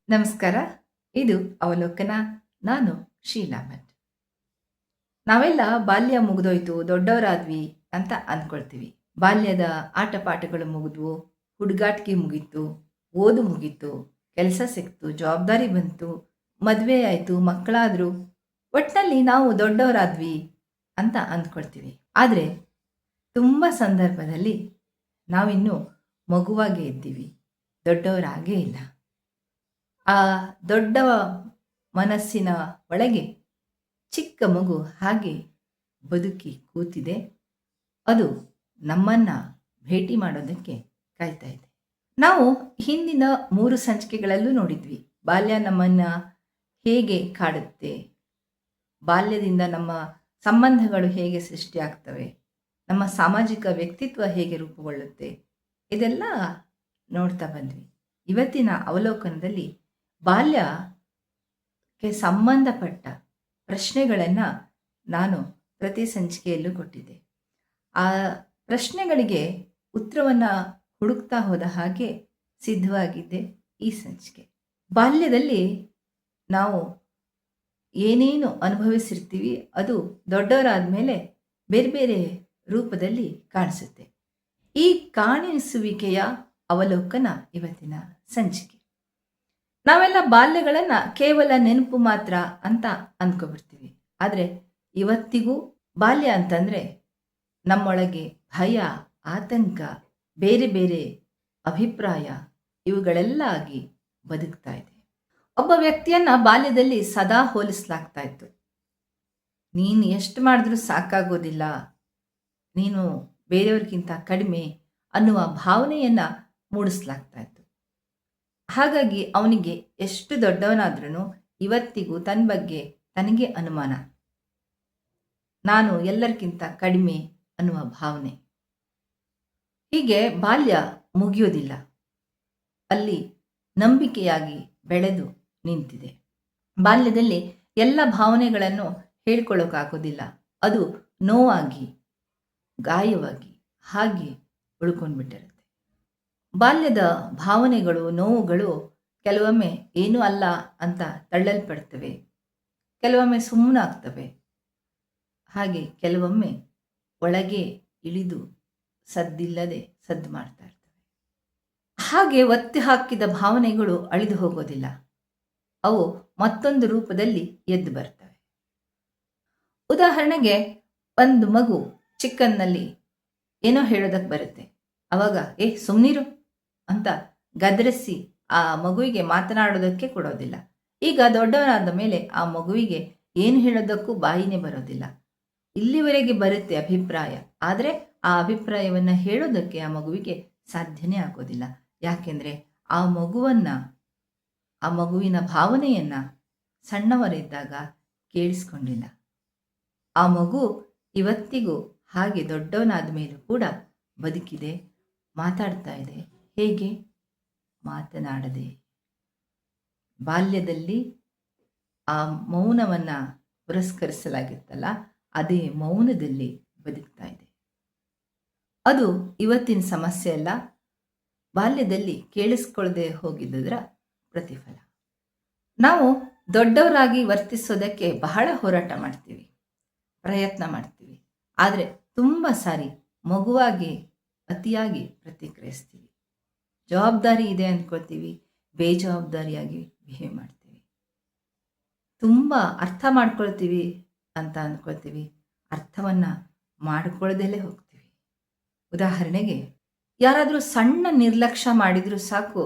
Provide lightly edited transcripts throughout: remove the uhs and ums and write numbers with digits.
ನಮಸ್ಕಾರ. ಇದು ಅವಲೋಕನ. ನಾನು ಶೀಲಾ ಭಟ್. ನಾವೆಲ್ಲ ಬಾಲ್ಯ ಮುಗಿದೋಯ್ತು, ದೊಡ್ಡವರಾದ್ವಿ ಅಂತ ಅಂದ್ಕೊಳ್ತೀವಿ. ಬಾಲ್ಯದ ಆಟ ಪಾಠಗಳು ಮುಗಿದ್ವು, ಹುಡುಗಾಟಿಕೆ ಮುಗೀತು, ಓದು ಮುಗೀತು, ಕೆಲಸ ಸಿಕ್ತು, ಜವಾಬ್ದಾರಿ ಬಂತು, ಮದುವೆ ಆಯಿತು, ಮಕ್ಕಳಾದ್ರು. ಒಟ್ಟಿನಲ್ಲಿ ನಾವು ದೊಡ್ಡವರಾದ್ವಿ ಅಂತ ಅಂದ್ಕೊಳ್ತೀವಿ. ಆದರೆ ತುಂಬ ಸಂದರ್ಭದಲ್ಲಿ ನಾವಿನ್ನೂ ಮಗುವಾಗೇ ಇದ್ದೀವಿ, ದೊಡ್ಡವರಾಗೇ ಇಲ್ಲ. ಆ ದೊಡ್ಡ ಮನಸ್ಸಿನ ಒಳಗೆ ಚಿಕ್ಕ ಮಗು ಹಾಗೆ ಬದುಕಿ ಕೂತಿದೆ. ಅದು ನಮ್ಮನ್ನು ಭೇಟಿ ಮಾಡೋದಕ್ಕೆ ಕಾಯ್ತಾ ಇದೆ. ನಾವು ಹಿಂದಿನ 3 ಸಂಚಿಕೆಗಳಲ್ಲೂ ನೋಡಿದ್ವಿ, ಬಾಲ್ಯ ನಮ್ಮನ್ನು ಹೇಗೆ ಕಾಡುತ್ತೆ, ಬಾಲ್ಯದಿಂದ ನಮ್ಮ ಸಂಬಂಧಗಳು ಹೇಗೆ ಸೃಷ್ಟಿಯಾಗ್ತವೆ, ನಮ್ಮ ಸಾಮಾಜಿಕ ವ್ಯಕ್ತಿತ್ವ ಹೇಗೆ ರೂಪುಗೊಳ್ಳುತ್ತೆ, ಇದೆಲ್ಲ ನೋಡ್ತಾ ಬಂದ್ವಿ. ಇವತ್ತಿನ ಅವಲೋಕನದಲ್ಲಿ ಬಾಲ್ಯಕ್ಕೆ ಸಂಬಂಧಪಟ್ಟ ಪ್ರಶ್ನೆಗಳನ್ನು ನಾನು ಪ್ರತಿ ಸಂಚಿಕೆಯಲ್ಲೂ ಕೊಟ್ಟಿದ್ದೆ. ಆ ಪ್ರಶ್ನೆಗಳಿಗೆ ಉತ್ತರವನ್ನು ಹುಡುಕ್ತಾ ಹೋದ ಹಾಗೆ ಸಿದ್ಧವಾಗಿದ್ದೆ ಈ ಸಂಚಿಕೆ. ಬಾಲ್ಯದಲ್ಲಿ ನಾವು ಏನೇನು ಅನುಭವಿಸಿರ್ತೀವಿ ಅದು ದೊಡ್ಡವರಾದ ಮೇಲೆ ಬೇರೆ ಬೇರೆ ರೂಪದಲ್ಲಿ ಕಾಣಿಸುತ್ತೆ. ಈ ಕಾಣಿಸುವಿಕೆಯ ಅವಲೋಕನ ಇವತ್ತಿನ ಸಂಚಿಕೆ. ನಾವೆಲ್ಲ ಬಾಲ್ಯಗಳನ್ನು ಕೇವಲ ನೆನಪು ಮಾತ್ರ ಅಂತ ಅಂದ್ಕೊಬಿಡ್ತೀವಿ. ಆದರೆ ಇವತ್ತಿಗೂ ಬಾಲ್ಯ ಅಂತಂದರೆ ನಮ್ಮೊಳಗೆ ಭಯ, ಆತಂಕ, ಬೇರೆ ಬೇರೆ ಅಭಿಪ್ರಾಯ ಇವುಗಳೆಲ್ಲ ಆಗಿ ಬದುಕ್ತಾ ಇದೆ. ಒಬ್ಬ ವ್ಯಕ್ತಿಯನ್ನು ಬಾಲ್ಯದಲ್ಲಿ ಸದಾ ಹೋಲಿಸಲಾಗ್ತಾ ಇತ್ತು. ನೀನು ಎಷ್ಟು ಮಾಡಿದ್ರೂ ಸಾಕಾಗೋದಿಲ್ಲ, ನೀನು ಬೇರೆಯವ್ರಿಗಿಂತ ಕಡಿಮೆ ಅನ್ನುವ ಭಾವನೆಯನ್ನು ಮೂಡಿಸ್ಲಾಗ್ತಾ ಇತ್ತು. ಹಾಗಾಗಿ ಅವನಿಗೆ ಎಷ್ಟು ದೊಡ್ಡವನಾದ್ರೂ ಇವತ್ತಿಗೂ ತನ್ನ ಬಗ್ಗೆ ತನಗೆ ಅನುಮಾನ, ನಾನು ಎಲ್ಲರಿಗಿಂತ ಕಡಿಮೆ ಅನ್ನುವ ಭಾವನೆ. ಹೀಗೆ ಬಾಲ್ಯ ಮುಗಿಯೋದಿಲ್ಲ, ಅಲ್ಲಿ ನಂಬಿಕೆಯಾಗಿ ಬೆಳೆದು ನಿಂತಿದೆ. ಬಾಲ್ಯದಲ್ಲಿ ಎಲ್ಲ ಭಾವನೆಗಳನ್ನು ಹೇಳ್ಕೊಳ್ಳೋಕ್ಕಾಗೋದಿಲ್ಲ, ಅದು ನೋವಾಗಿ, ಗಾಯವಾಗಿ ಹಾಗೆ ಉಳ್ಕೊಂಡ್ಬಿಟ್ಟಿರುತ್ತೆ. ಬಾಲ್ಯದ ಭಾವನೆಗಳು, ನೋವುಗಳು ಕೆಲವೊಮ್ಮೆ ಏನೂ ಅಲ್ಲ ಅಂತ ತಳ್ಳಲ್ಪಡ್ತವೆ, ಕೆಲವೊಮ್ಮೆ ಸುಮ್ಮನಾಗ್ತವೆ, ಹಾಗೆ ಕೆಲವೊಮ್ಮೆ ಒಳಗೆ ಇಳಿದು ಸದ್ದಿಲ್ಲದೆ ಸದ್ದು ಮಾಡ್ತಾ ಇರ್ತವೆ. ಹಾಗೆ ಒತ್ತಿ ಹಾಕಿದ ಭಾವನೆಗಳು ಅಳಿದು ಹೋಗೋದಿಲ್ಲ, ಅವು ಮತ್ತೊಂದು ರೂಪದಲ್ಲಿ ಎದ್ದು ಬರ್ತವೆ. ಉದಾಹರಣೆಗೆ, ಒಂದು ಮಗು ಚಿಕ್ಕನ್ನಲ್ಲಿ ಏನೋ ಹೇಳೋದಕ್ಕೆ ಬರುತ್ತೆ, ಆವಾಗ ಸುಮ್ಮನಿರು ಅಂತ ಗದರಿಸಿ ಆ ಮಗುವಿಗೆ ಮಾತನಾಡೋದಕ್ಕೆ ಕೊಡೋದಿಲ್ಲ. ಈಗ ದೊಡ್ಡವನಾದ ಮೇಲೆ ಆ ಮಗುವಿಗೆ ಏನು ಹೇಳೋದಕ್ಕೂ ಬಾಯಿನೇ ಬರೋದಿಲ್ಲ. ಇಲ್ಲಿವರೆಗೆ ಬರುತ್ತೆ ಅಭಿಪ್ರಾಯ, ಆದರೆ ಆ ಅಭಿಪ್ರಾಯವನ್ನು ಹೇಳೋದಕ್ಕೆ ಆ ಮಗುವಿಗೆ ಸಾಧ್ಯನೇ ಆಗೋದಿಲ್ಲ. ಯಾಕೆಂದರೆ ಆ ಮಗುವಿನ ಭಾವನೆಯನ್ನು ಸಣ್ಣವರಿದ್ದಾಗ ಕೇಳಿಸ್ಕೊಂಡಿಲ್ಲ. ಆ ಮಗು ಇವತ್ತಿಗೂ ಹಾಗೆ ದೊಡ್ಡವನಾದ ಮೇಲೂ ಕೂಡ ಬದುಕಿದೆ, ಮಾತಾಡ್ತಾ ಇದೆ. ಹೇಗೆ? ಮಾತನಾಡದೆ. ಬಾಲ್ಯದಲ್ಲಿ ಆ ಮೌನವನ್ನು ಪುರಸ್ಕರಿಸಲಾಗಿತ್ತಲ್ಲ, ಅದೇ ಮೌನದಲ್ಲಿ ಬದುಕ್ತಾ ಇದೆ. ಅದು ಇವತ್ತಿನ ಸಮಸ್ಯೆ ಅಲ್ಲ, ಬಾಲ್ಯದಲ್ಲಿ ಕೇಳಿಸ್ಕೊಳ್ಳದೆ ಹೋಗಿದ್ದರ ಪ್ರತಿಫಲ. ನಾವು ದೊಡ್ಡವರಾಗಿ ವರ್ತಿಸೋದಕ್ಕೆ ಬಹಳ ಹೋರಾಟ ಮಾಡ್ತೀವಿ, ಪ್ರಯತ್ನ ಮಾಡ್ತೀವಿ. ಆದರೆ ತುಂಬ ಸಾರಿ ಮಗುವಾಗಿ ಅತಿಯಾಗಿ ಪ್ರತಿಕ್ರಿಯಿಸ್ತೀವಿ. ಜವಾಬ್ದಾರಿ ಇದೆ ಅಂದ್ಕೊಳ್ತೀವಿ, ಬೇಜವಾಬ್ದಾರಿಯಾಗಿ ಬಿಹೇವ್ ಮಾಡ್ತೀವಿ. ತುಂಬ ಅರ್ಥ ಮಾಡ್ಕೊಳ್ತೀವಿ ಅಂತ ಅಂದ್ಕೊಳ್ತೀವಿ, ಅರ್ಥವನ್ನು ಮಾಡಿಕೊಳ್ಳದಲ್ಲೇ ಹೋಗ್ತೀವಿ. ಉದಾಹರಣೆಗೆ, ಯಾರಾದರೂ ಸಣ್ಣ ನಿರ್ಲಕ್ಷ್ಯ ಮಾಡಿದರೂ ಸಾಕು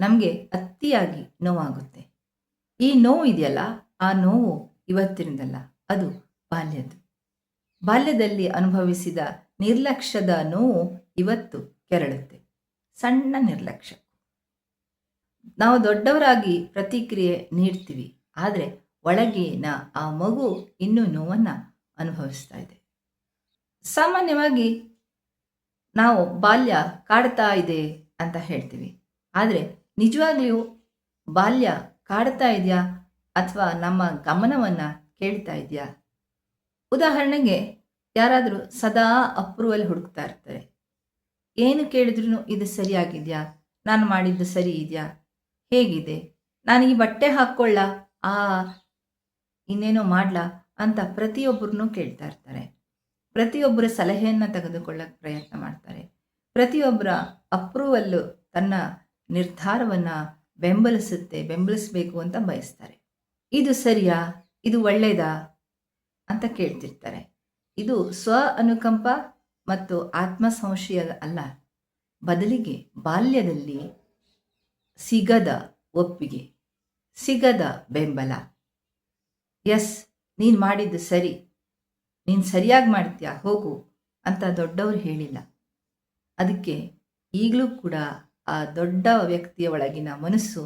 ನಮಗೆ ಅತಿಯಾಗಿ ನೋವಾಗುತ್ತೆ. ಈ ನೋವು ಇದೆಯಲ್ಲ, ಆ ನೋವು ಇವತ್ತಿನದಲ್ಲ, ಅದು ಬಾಲ್ಯದ್ದು. ಬಾಲ್ಯದಲ್ಲಿ ಅನುಭವಿಸಿದ ನಿರ್ಲಕ್ಷ್ಯದ ನೋವು ಇವತ್ತು ಕೆರಳುತ್ತೆ. ಸಣ್ಣ ನಿರ್ಲಕ್ಷ್ಯ. ನಾವು ದೊಡ್ಡವರಾಗಿ ಪ್ರತಿಕ್ರಿಯೆ ನೀಡ್ತೀವಿ, ಆದರೆ ಒಳಗಿನ ಆ ಮಗು ಇನ್ನೂ ನೋವನ್ನು ಅನುಭವಿಸ್ತಾ ಇದೆ. ಸಾಮಾನ್ಯವಾಗಿ ನಾವು ಬಾಲ್ಯ ಕಾಡ್ತಾ ಇದೆ ಅಂತ ಹೇಳ್ತೀವಿ, ಆದರೆ ನಿಜವಾಗ್ಲೂ ಬಾಲ್ಯ ಕಾಡ್ತಾ ಇದೆಯಾ ಅಥವಾ ನಮ್ಮ ಗಮನವನ್ನು ಕೇಳ್ತಾ ಇದೆಯಾ? ಉದಾಹರಣೆಗೆ, ಯಾರಾದರೂ ಸದಾ ಅಪ್ರೂವಲ್ ಹುಡುಕ್ತಾ ಇರ್ತಾರೆ. ಏನು ಕೇಳಿದ್ರೂ ಇದು ಸರಿಯಾಗಿದೆಯಾ, ನಾನು ಮಾಡಿದ್ದು ಸರಿ ಇದೆಯಾ, ಹೇಗಿದೆ, ನಾನು ಈ ಬಟ್ಟೆ ಹಾಕ್ಕೊಳ್ಳ, ಆ ಇನ್ನೇನೋ ಮಾಡ್ಲಾ ಅಂತ ಪ್ರತಿಯೊಬ್ಬರನ್ನೂ ಕೇಳ್ತಾ ಇರ್ತಾರೆ. ಪ್ರತಿಯೊಬ್ಬರ ಸಲಹೆಯನ್ನು ತೆಗೆದುಕೊಳ್ಳಕ್ಕೆ ಪ್ರಯತ್ನ ಮಾಡ್ತಾರೆ. ಪ್ರತಿಯೊಬ್ಬರ ಅಪ್ರೂವಲ್ಲು ತನ್ನ ನಿರ್ಧಾರವನ್ನು ಬೆಂಬಲಿಸಬೇಕು ಅಂತ ಬಯಸ್ತಾರೆ. ಇದು ಸರಿಯಾ, ಇದು ಒಳ್ಳೆಯದಾ ಅಂತ ಕೇಳ್ತಿರ್ತಾರೆ. ಇದು ಸ್ವ ಅನುಕಂಪ ಮತ್ತು ಆತ್ಮ ಸಂಶಯ ಅಲ್ಲ, ಬದಲಿಗೆ ಬಾಲ್ಯದಲ್ಲಿ ಸಿಗದ ಒಪ್ಪಿಗೆ, ಸಿಗದ ಬೆಂಬಲ. ಎಸ್, ನೀನು ಮಾಡಿದ್ದು ಸರಿ, ನೀನು ಸರಿಯಾಗಿ ಮಾಡ್ತೀಯಾ, ಹೋಗು ಅಂತ ದೊಡ್ಡವರು ಹೇಳಿಲ್ಲ. ಅದಕ್ಕೆ ಈಗಲೂ ಕೂಡ ಆ ದೊಡ್ಡ ವ್ಯಕ್ತಿಯ ಒಳಗಿನ ಮನಸ್ಸು,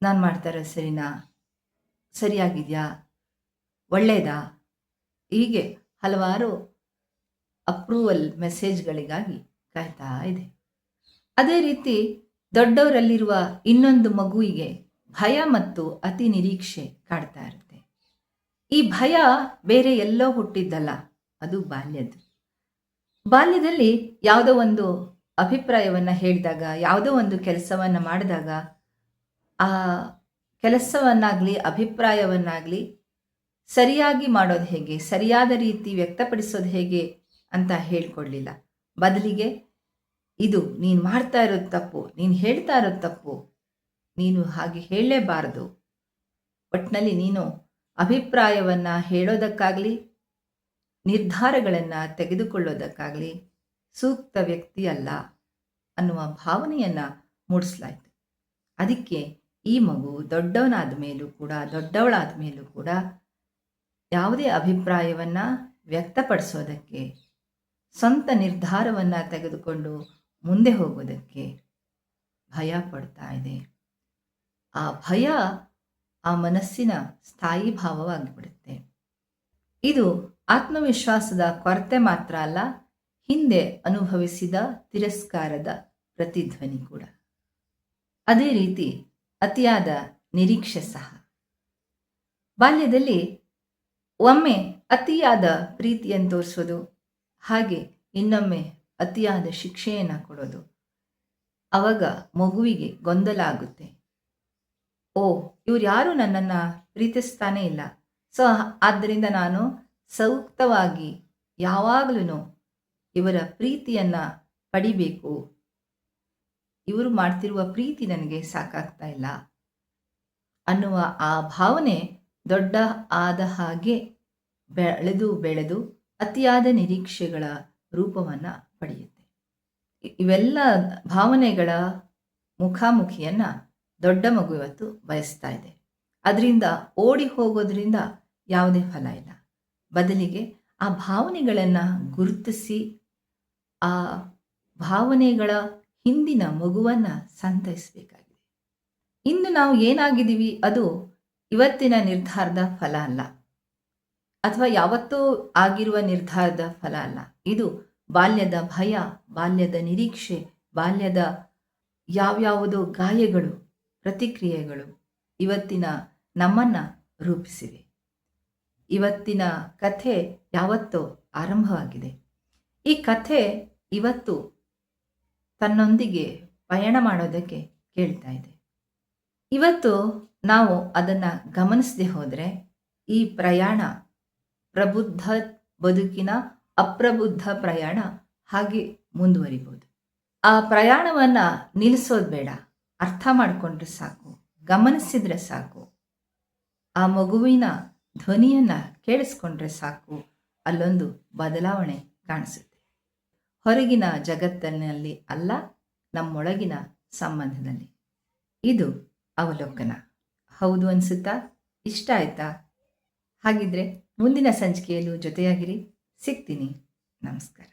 ನಾನು ಮಾಡ್ತಾ ಇರೋದು ಸರಿನಾ, ಸರಿಯಾಗಿದೆಯಾ, ಒಳ್ಳೆಯದಾ, ಹೀಗೆ ಹಲವಾರು ಅಪ್ರೂವಲ್ ಮೆಸೇಜ್ಗಳಿಗಾಗಿ ಕಾಯ್ತಾ ಇದೆ. ಅದೇ ರೀತಿ ದೊಡ್ಡವರಲ್ಲಿರುವ ಇನ್ನೊಂದು ಮಗುವಿಗೆ ಭಯ ಮತ್ತು ಅತಿ ನಿರೀಕ್ಷೆ ಕಾಡ್ತಾ ಇರುತ್ತೆ. ಈ ಭಯ ಬೇರೆ ಎಲ್ಲೋ ಹುಟ್ಟಿದ್ದಲ್ಲ, ಅದು ಬಾಲ್ಯದ್ದು. ಬಾಲ್ಯದಲ್ಲಿ ಯಾವುದೋ ಒಂದು ಅಭಿಪ್ರಾಯವನ್ನು ಹೇಳಿದಾಗ, ಯಾವುದೋ ಒಂದು ಕೆಲಸವನ್ನು ಮಾಡಿದಾಗ, ಆ ಕೆಲಸವನ್ನಾಗಲಿ ಅಭಿಪ್ರಾಯವನ್ನಾಗಲಿ ಸರಿಯಾಗಿ ಮಾಡೋದು ಹೇಗೆ, ಸರಿಯಾದ ರೀತಿ ವ್ಯಕ್ತಪಡಿಸೋದು ಹೇಗೆ ಅಂತ ಹೇಳ್ಕೊಡ್ಲಿಲ್ಲ. ಬದಲಿಗೆ ಇದು ನೀನು ಮಾಡ್ತಾ ಇರೋದು ತಪ್ಪು, ನೀನು ಹೇಳ್ತಾ ಇರೋದು ತಪ್ಪು, ನೀನು ಹಾಗೆ ಹೇಳಲೇಬಾರದು, ಒಟ್ಟಿನಲ್ಲಿ ನೀನು ಅಭಿಪ್ರಾಯವನ್ನು ಹೇಳೋದಕ್ಕಾಗಲಿ ನಿರ್ಧಾರಗಳನ್ನು ತೆಗೆದುಕೊಳ್ಳೋದಕ್ಕಾಗಲಿ ಸೂಕ್ತ ವ್ಯಕ್ತಿ ಅಲ್ಲ ಅನ್ನುವ ಭಾವನೆಯನ್ನು ಮೂಡಿಸಲಾಯಿತು. ಅದಕ್ಕೆ ಈ ಮಗು ದೊಡ್ಡವನಾದ ಮೇಲೂ ಕೂಡ ಯಾವುದೇ ಅಭಿಪ್ರಾಯವನ್ನು ವ್ಯಕ್ತಪಡಿಸೋದಕ್ಕೆ, ಸ್ವಂತ ನಿರ್ಧಾರವನ್ನು ತೆಗೆದುಕೊಂಡು ಮುಂದೆ ಹೋಗೋದಕ್ಕೆ ಭಯ ಪಡ್ತಾ ಇದೆ. ಆ ಭಯ ಆ ಮನಸ್ಸಿನ ಸ್ಥಾಯಿ ಭಾವವಾಗಿಬಿಡುತ್ತೆ. ಇದು ಆತ್ಮವಿಶ್ವಾಸದ ಕೊರತೆ ಮಾತ್ರ ಅಲ್ಲ, ಹಿಂದೆ ಅನುಭವಿಸಿದ ತಿರಸ್ಕಾರದ ಪ್ರತಿಧ್ವನಿ ಕೂಡ. ಅದೇ ರೀತಿ ಅತಿಯಾದ ನಿರೀಕ್ಷೆ ಸಹ. ಬಾಲ್ಯದಲ್ಲಿ ಒಮ್ಮೆ ಅತಿಯಾದ ಪ್ರೀತಿಯನ್ನು ತೋರಿಸೋದು, ಹಾಗೆ ಇನ್ನೊಮ್ಮೆ ಅತಿಯಾದ ಶಿಕ್ಷೆಯನ್ನು ಕೊಡೋದು. ಆವಾಗ ಮಗುವಿಗೆ ಗೊಂದಲ ಆಗುತ್ತೆ. ಓ, ಇವ್ರು ಯಾರೂ ನನ್ನನ್ನು ಪ್ರೀತಿಸ್ತಾನೇ ಇಲ್ಲ, ಸೊ ಆದ್ದರಿಂದ ನಾನು ಸೂಕ್ತವಾಗಿ ಯಾವಾಗಲೂ ಇವರ ಪ್ರೀತಿಯನ್ನು ಪಡಿಬೇಕು, ಇವರು ಮಾಡ್ತಿರುವ ಪ್ರೀತಿ ನನಗೆ ಸಾಕಾಗ್ತಾ ಇಲ್ಲ ಅನ್ನುವ ಆ ಭಾವನೆ ದೊಡ್ಡ ಆದ ಹಾಗೆ ಬೆಳೆದು ಅತಿಯಾದ ನಿರೀಕ್ಷೆಗಳ ರೂಪವನ್ನು ಪಡೆಯುತ್ತೆ. ಇವೆಲ್ಲ ಭಾವನೆಗಳ ಮುಖಾಮುಖಿಯನ್ನು ದೊಡ್ಡ ಮಗು ಇವತ್ತು ಬಯಸ್ತಾ ಇದೆ. ಅದರಿಂದ ಓಡಿ ಹೋಗೋದ್ರಿಂದ ಯಾವುದೇ ಫಲ ಇಲ್ಲ. ಬದಲಿಗೆ ಆ ಭಾವನೆಗಳನ್ನು ಗುರುತಿಸಿ ಆ ಭಾವನೆಗಳ ಹಿಂದಿನ ಮಗುವನ್ನು ಸಂತೈಸಬೇಕಾಗಿದೆ. ಇಂದು ನಾವು ಏನಾಗಿದ್ದೀವಿ ಅದು ಇವತ್ತಿನ ನಿರ್ಧಾರದ ಫಲ ಅಲ್ಲ, ಅಥವಾ ಯಾವತ್ತೂ ಆಗಿರುವ ನಿರ್ಧಾರದ ಫಲ ಅಲ್ಲ. ಇದು ಬಾಲ್ಯದ ಭಯ, ಬಾಲ್ಯದ ನಿರೀಕ್ಷೆ, ಬಾಲ್ಯದ ಯಾವ್ಯಾವುದೋ ಗಾಯಗಳು, ಪ್ರತಿಕ್ರಿಯೆಗಳು ಇವತ್ತಿನ ನಮ್ಮನ್ನು ರೂಪಿಸಿವೆ. ಇವತ್ತಿನ ಕಥೆ ಯಾವತ್ತೋ ಆರಂಭವಾಗಿದೆ. ಈ ಕಥೆ ಇವತ್ತು ತನ್ನೊಂದಿಗೆ ಪಯಣ ಮಾಡೋದಕ್ಕೆ ಕೇಳ್ತಾ ಇದೆ. ಇವತ್ತು ನಾವು ಅದನ್ನು ಗಮನಿಸದೆ ಹೋದರೆ ಈ ಪ್ರಯಾಣ ಪ್ರಬುದ್ಧ ಬದುಕಿನ ಅಪ್ರಬುದ್ಧ ಪ್ರಯಾಣ ಹಾಗೆ ಮುಂದುವರಿಬೋದು. ಆ ಪ್ರಯಾಣವನ್ನು ನಿಲ್ಲಿಸೋದು ಬೇಡ, ಅರ್ಥ ಮಾಡಿಕೊಂಡ್ರೆ ಸಾಕು, ಗಮನಿಸಿದ್ರೆ ಸಾಕು, ಆ ಮಗುವಿನ ಧ್ವನಿಯನ್ನು ಕೇಳಿಸ್ಕೊಂಡ್ರೆ ಸಾಕು, ಅಲ್ಲೊಂದು ಬದಲಾವಣೆ ಕಾಣಿಸುತ್ತೆ. ಹೊರಗಿನ ಜಗತ್ತಿನಲ್ಲಿ ಅಲ್ಲ, ನಮ್ಮೊಳಗಿನ ಸಂಬಂಧದಲ್ಲಿ. ಇದು ಅವಲೋಕನ. ಹೌದು ಅನಿಸುತ್ತಾ? ಇಷ್ಟ ಆಯ್ತಾ? ಹಾಗಿದ್ರೆ ಮುಂದಿನ ಸಂಚಿಕೆಯಲ್ಲೂ ಜೊತೆಯಾಗಿರಿ. ಸಿಗ್ತೀನಿ. ನಮಸ್ಕಾರ.